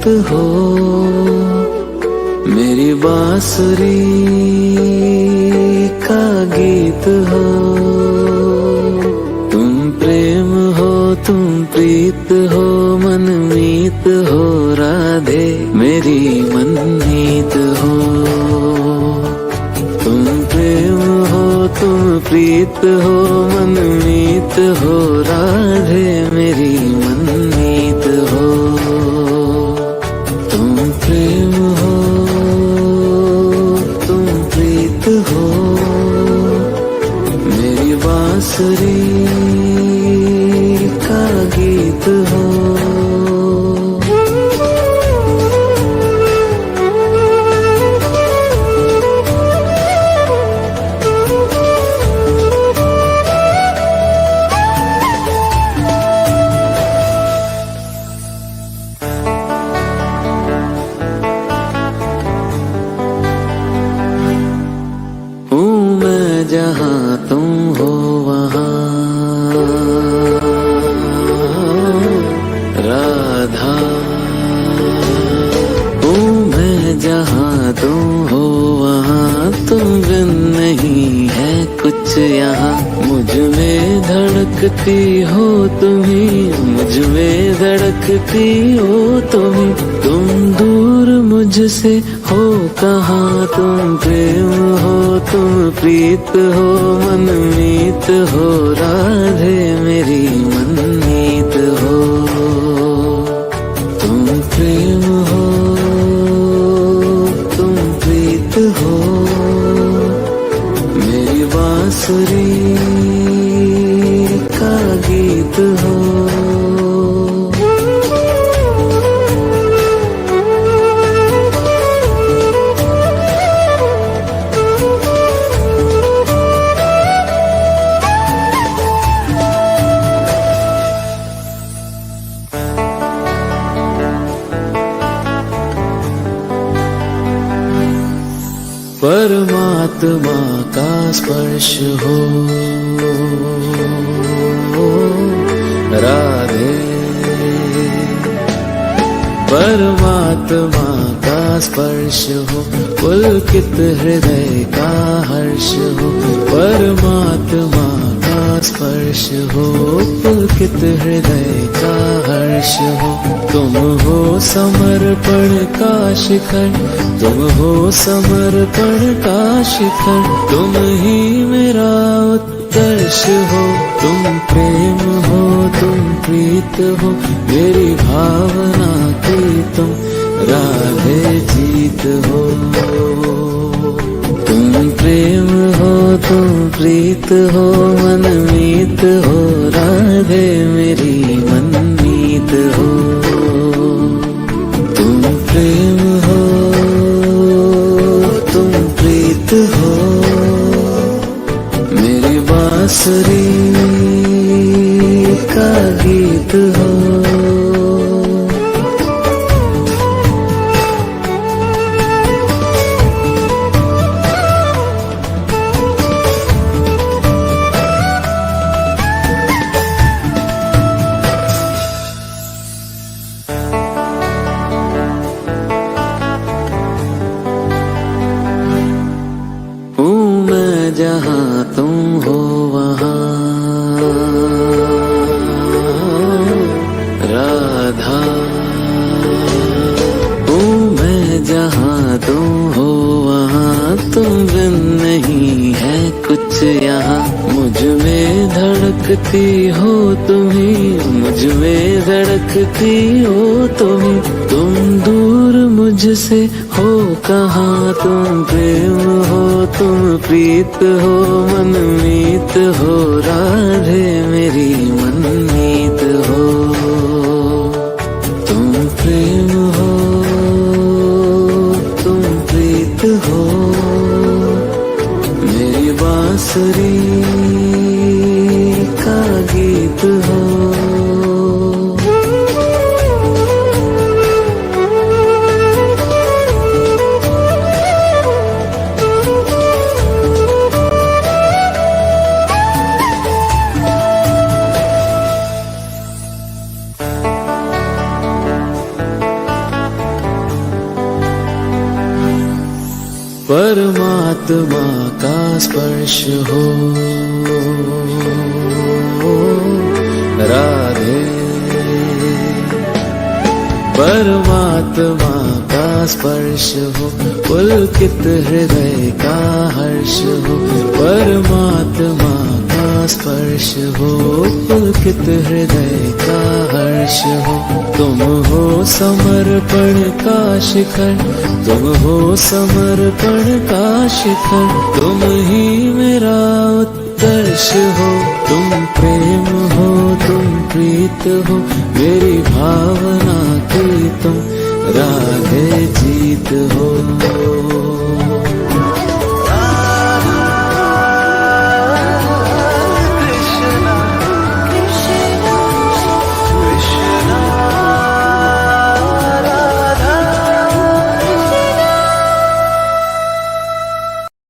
हो, मेरी बांसुरी का गीत हो। तुम प्रेम हो, तुम प्रीत हो, मनमीत हो राधे मेरी मनमीत हो। तुम प्रेम हो, तुम प्रीत हो, मनमीत हो राधे मेरी मनमीत हो। तुम प्रेम हो, तुम प्रीत हो, मेरी बांसुरी का गीत हो। जहाँ तुम हो वहाँ राधा हूँ मैं, जहाँ तुम हो वहाँ तुम बिन नहीं है कुछ यहाँ। मुझ में धड़कती हो तुम्ही, मुझ में धड़कती हो तुम्ही। तुम दूर मुझसे हो कहाँ, तुम प्रेम हो, तुम प्रीत हो, मनमीत हो राधे मेरी मनमीत हो। तुम प्रेम हो, तुम प्रीत हो, मेरी बांसुरी का गीत हो। परमात्मा का स्पर्श हो राधे, परमात्मा का स्पर्श हो, पुलकित हृदय का हर्ष हो। परमात्मा का स्पर्श हो, पुलकित हृदय का हर्ष हो। तुम हो समर्पण का शिखर, तुम हो समर्पण का शिखर, तुम ही मेरा उत्कर्ष हो। तुम प्रेम हो, तुम प्रीत हो, मेरी भावना की तुम राधे जीत हो। तुम प्रेम हो, तुम प्रीत हो, मनमीत हो राधे मेरी मनमीत हो। तुम प्रेम हो, तुम प्रीत हो, मेरी बांसुरी का गीत हो। जहाँ तुम हो वहाँ राधा हूँ मैं, जहाँ तुम हो वहाँ तुम बिन नहीं है कुछ यहाँ। मुझ में धड़कती हो तुम्ही, मुझ में धड़कती हो तुम्ही। तुम दूर मुझसे हो कहाँ, तुम प्रेम हो, तुम प्रीत हो, मनमीत हो राधे मेरी मनमीत हो। तुम प्रेम हो, तुम प्रीत हो, मेरी बांसुरी का गीत हो। परमात्मा का स्पर्श हो। राधे परमात्मा का स्पर्श हो, पुलकित हृदय का हर्ष हो। परमात्मा का स्पर्श हो, पुलकित हृदय का हर्ष हो। तुम हो समर्पण का शिखर, तुम हो समर्पण का शिखर। तुम ही मेरा उत्कर्ष हो, तुम प्रेम हो, तुम प्रीत हो। मेरी भावना की तुम राधे जीत हो।